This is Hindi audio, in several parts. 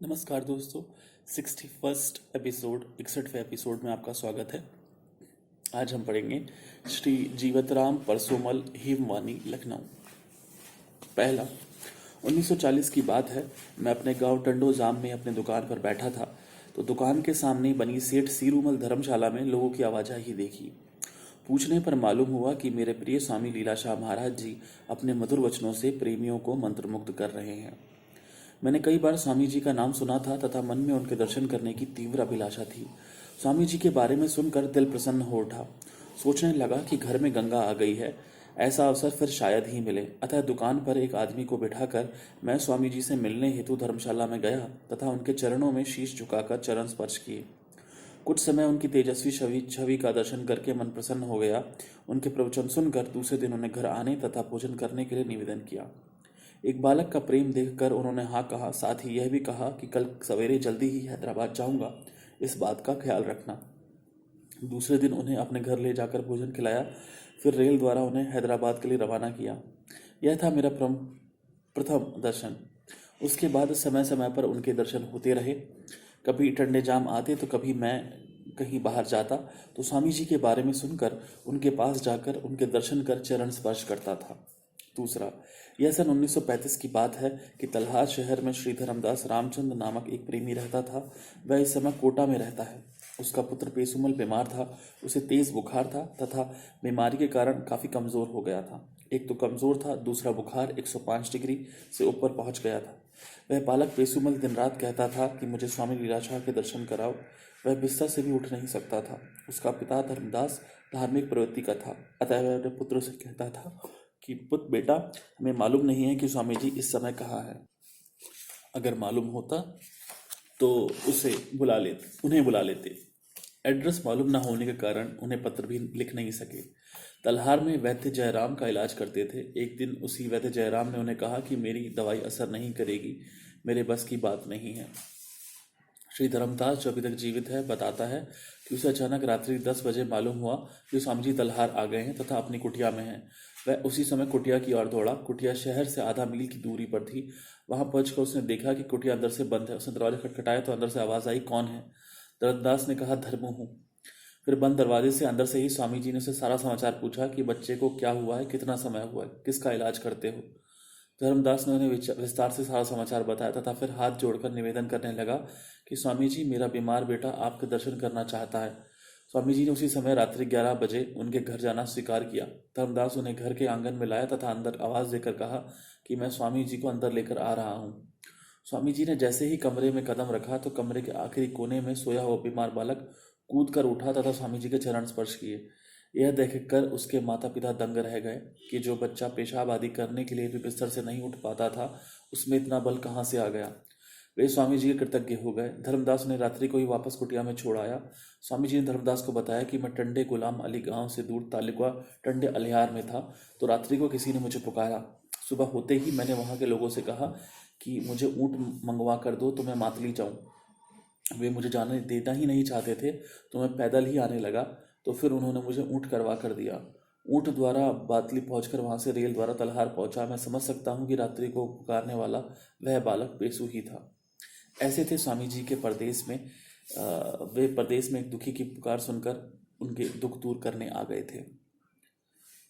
नमस्कार दोस्तों। 61st एपिसोड 61वें एपिसोड में आपका स्वागत है। आज हम पढ़ेंगे श्री जीवतराम परसोमल हेमवानी लखनऊ। पहला, 1940 की बात है। मैं अपने गांव टंडो जाम में अपने दुकान पर बैठा था तो दुकान के सामने बनी सेठ सीरूमल धर्मशाला में लोगों की आवाजाही देखी। पूछने पर मालूम हुआ कि मेरे प्रिय स्वामी लीलाशाह महाराज जी अपने मधुर वचनों से प्रेमियों को मंत्रमुग्ध कर रहे हैं। मैंने कई बार स्वामी जी का नाम सुना था तथा मन में उनके दर्शन करने की तीव्र अभिलाषा थी। स्वामी जी के बारे में सुनकर दिल प्रसन्न हो उठा। सोचने लगा कि घर में गंगा आ गई है, ऐसा अवसर फिर शायद ही मिले। अतः दुकान पर एक आदमी को बिठाकर मैं स्वामी जी से मिलने हेतु धर्मशाला में गया तथा उनके चरणों में शीश झुकाकर चरण स्पर्श किए। कुछ समय उनकी तेजस्वी छवि छवि का दर्शन करके मन प्रसन्न हो गया। उनके प्रवचन सुनकर दूसरे दिन उन्हें घर आने तथा भोजन करने के लिए निवेदन किया। एक बालक का प्रेम देखकर उन्होंने हाँ कहा। साथ ही यह भी कहा कि कल सवेरे जल्दी ही हैदराबाद जाऊंगा, इस बात का ख्याल रखना। दूसरे दिन उन्हें अपने घर ले जाकर भोजन खिलाया, फिर रेल द्वारा उन्हें हैदराबाद के लिए रवाना किया। यह था मेरा प्रथम दर्शन। उसके बाद समय समय पर उनके दर्शन होते रहे। कभी टंडे जाम आते तो कभी मैं कहीं बाहर जाता तो स्वामी जी के बारे में सुनकर उनके पास जाकर उनके दर्शन कर चरण स्पर्श करता था। दूसरा, यह सन 1935 की बात है कि तलहार शहर में श्री धर्मदास रामचंद्र नामक एक प्रेमी रहता था। वह इस समय कोटा में रहता है। उसका पुत्र पेसुमल बीमार था। उसे तेज बुखार था तथा बीमारी के कारण काफी कमजोर हो गया था। एक तो कमजोर था, दूसरा बुखार 105 डिग्री से ऊपर पहुंच गया था। वह बालक पेसुमल दिन रात कहता था कि मुझे स्वामी लीलाशाह के दर्शन कराओ। वह बिस्तर से भी उठ नहीं सकता था। उसका पिता धर्मदास धार्मिक प्रवृत्ति का था, अतः वह अपने पुत्र से कहता था कि पुत्र बेटा, हमें मालूम नहीं है कि स्वामी जी इस समय कहाँ है। अगर मालूम होता तो उन्हें बुला लेते। एड्रेस मालूम न होने के कारण उन्हें पत्र भी लिख नहीं सके। तलहार में वैद्य जयराम का इलाज करते थे। एक दिन उसी वैद्य जयराम ने उन्हें कहा कि मेरी दवाई असर नहीं करेगी, मेरे बस की बात नहीं है। श्री धर्मदास जो अभी तक जीवित है बताता है कि उसे अचानक रात्रि 10 बजे मालूम हुआ कि स्वामी जी तलहार आ गए हैं तथा अपनी कुटिया में हैं। वह उसी समय कुटिया की ओर दौड़ा। कुटिया शहर से आधा मील की दूरी पर थी। वहां पहुंचकर उसने देखा कि कुटिया अंदर से बंद है। उसने दरवाजा खटखटाया तो अंदर से आवाज आई, कौन है? धर्मदास ने कहा, धर्मू हूँ। फिर बंद दरवाजे से अंदर से ही स्वामी जी ने उसे सारा समाचार पूछा कि बच्चे को क्या हुआ है, कितना समय हुआ है, किसका इलाज करते हो। धर्मदास ने उन्हें विस्तार से सारा समाचार बताया तथा फिर हाथ जोड़कर निवेदन करने लगा कि स्वामी जी, मेरा बीमार बेटा आपके दर्शन करना चाहता है। स्वामी जी ने उसी समय रात्रि 11 बजे उनके घर जाना स्वीकार किया। धर्मदास उन्हें घर के आंगन में लाया तथा अंदर आवाज देकर कहा कि मैं स्वामी जी को अंदर लेकर आ रहा हूँ। स्वामी जी ने जैसे ही कमरे में कदम रखा तो कमरे के आखिरी कोने में सोया हुआ बीमार बालक कूद कर उठा तथा स्वामी जी के चरण स्पर्श किए। यह देखकर उसके माता पिता दंग रह गए कि जो बच्चा पेशाब आदि करने के लिए भी बिस्तर से नहीं उठ पाता था, उसमें इतना बल कहाँ से आ गया। वे स्वामी जी के कृतज्ञ हो गए। धर्मदास ने रात्रि को ही वापस कुटिया में छोड़ आया। स्वामी जी ने धर्मदास को बताया कि मैं टंडे गुलाम अली गांव से दूर तालुका टंडे अलियार में था तो रात्रि को किसी ने मुझे पुकारा। सुबह होते ही मैंने वहां के लोगों से कहा कि मुझे ऊँट मंगवा कर दो तो मैं मातली जाऊं। वे मुझे जाने देना ही नहीं चाहते थे तो मैं पैदल ही आने लगा। तो फिर उन्होंने मुझे ऊँट करवा कर दिया। ऊँट द्वारा बातली पहुंचकर वहां से रेल द्वारा तलहार पहुंचा। मैं समझ सकता हूँ कि रात्रि को पुकारने वाला वह बालक पेशु ही था। ऐसे थे स्वामी जी के परदेश में। वे परदेश में एक दुखी की पुकार सुनकर उनके दुख दूर करने आ गए थे।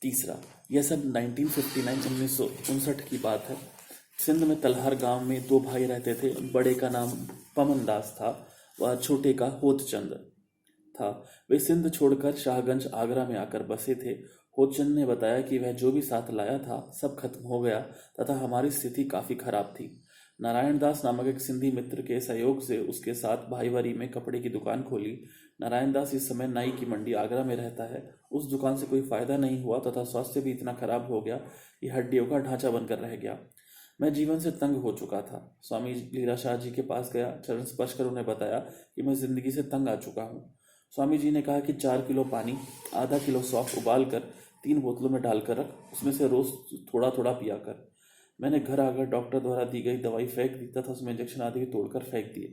तीसरा, यह सब 1959 की बात है। सिंध में तलहर गांव में दो भाई रहते थे। बड़े का नाम पमन दास था व छोटे का होतचंद था। वे सिंध छोड़कर शाहगंज आगरा में आकर बसे थे। होतचंद ने बताया कि वह जो भी साथ लाया था सब खत्म हो गया तथा हमारी स्थिति काफी खराब थी। नारायण दास नामक एक सिंधी मित्र के सहयोग से उसके साथ भाईवारी में कपड़े की दुकान खोली। नारायण दास इस समय नाई की मंडी आगरा में रहता है। उस दुकान से कोई फायदा नहीं हुआ तथा स्वास्थ्य भी इतना खराब हो गया कि हड्डियों का ढांचा बनकर रह गया। मैं जीवन से तंग हो चुका था। स्वामी लीलाशाह जी के पास गया। चरण स्पर्श कर उन्हें बताया कि मैं जिंदगी से तंग आ चुका हूँ। स्वामी जी ने कहा कि 4 किलो पानी, आधा किलो सौंफ उबाल कर 3 बोतलों में डालकर रख, उसमें से रोज थोड़ा थोड़ा पिया कर। मैंने घर आकर डॉक्टर द्वारा दी गई दवाई फेंक दी तथा उसमें इंजेक्शन आदि भी तोड़कर फेंक दिए।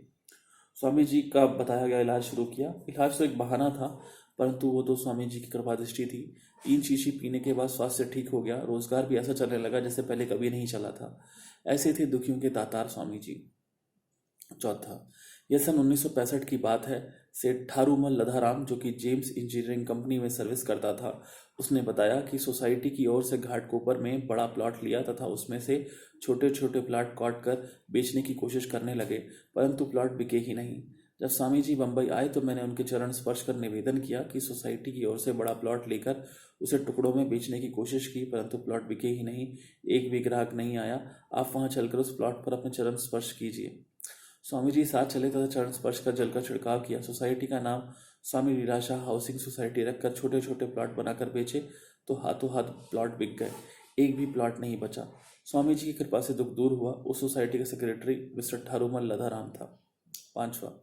स्वामी जी का बताया गया इलाज शुरू किया। इलाज तो एक बहाना था, परंतु वो तो स्वामी जी की कृपा दृष्टि थी। 3 शीशी पीने के बाद स्वास्थ्य ठीक हो गया। रोजगार भी ऐसा चलने लगा जैसे पहले कभी नहीं चला था। ऐसे थे दुखियों के दातार स्वामी जी। चौथा, यह सन 1965 की बात है। सेठ ठारूमल लधाराम, जो कि जेम्स इंजीनियरिंग कंपनी में सर्विस करता था, उसने बताया कि सोसाइटी की ओर से घाटकोपर में बड़ा प्लॉट लिया तथा उसमें से छोटे छोटे प्लॉट काट कर बेचने की कोशिश करने लगे, परंतु प्लॉट बिके ही नहीं। जब स्वामी जी बम्बई आए तो मैंने उनके चरण स्पर्श कर निवेदन किया कि सोसाइटी की ओर से बड़ा प्लॉट लेकर उसे टुकड़ों में बेचने की कोशिश की, परंतु प्लॉट बिके ही नहीं, एक भी ग्राहक नहीं आया। आप वहां चलकर उस प्लॉट पर अपने चरण स्पर्श कीजिए। स्वामी जी साथ चले तथा चरण स्पर्श कर जल का छिड़काव किया। सोसाइटी का नाम स्वामी लीलाशाह हाउसिंग सोसाइटी रखकर छोटे छोटे प्लॉट बनाकर बेचे तो हाथों हाथ प्लॉट बिक गए, एक भी प्लॉट नहीं बचा। स्वामी जी की कृपा से दुख दूर हुआ। उस सोसाइटी का सेक्रेटरी मिस्टर ठारूमल लधाराम था। पांचवा,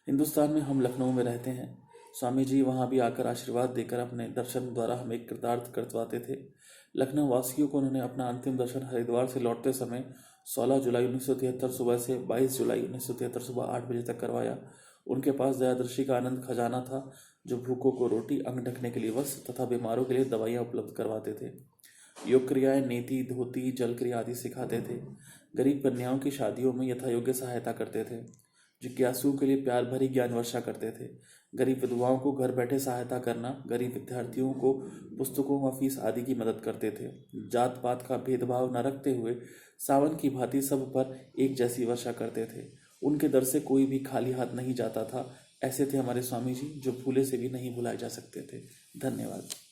हिंदुस्तान में हम लखनऊ में रहते हैं। स्वामी जी वहां भी आकर आशीर्वाद देकर अपने दर्शन द्वारा हमें कृतार्थ करवाते थे। लखनऊ वासियों को उन्होंने अपना अंतिम दर्शन हरिद्वार से लौटते समय 16 जुलाई 1973 सुबह से 22 जुलाई 1973 सुबह 8 बजे तक करवाया। उनके पास दयादृष्टि का अनंत खजाना था, जो भूखों को रोटी, अंग ढकने के लिए वस्त्र तथा बीमारों के लिए दवाइयाँ उपलब्ध करवाते थे। योग क्रियाएं, नेति, धोती, जल क्रिया आदि सिखाते थे। गरीब कन्याओं की शादियों में यथायोग्य सहायता करते थे। जिज्ञासुओं के लिए प्यार भरी ज्ञान वर्षा करते थे। गरीब विधवाओं को घर बैठे सहायता करना, गरीब विद्यार्थियों को पुस्तकों व फीस आदि की मदद करते थे। जात पात का भेदभाव न रखते हुए सावन की भांति सब पर एक जैसी वर्षा करते थे। उनके दर से कोई भी खाली हाथ नहीं जाता था। ऐसे थे हमारे स्वामी जी, जो भूले से भी नहीं भुलाए जा सकते थे। धन्यवाद।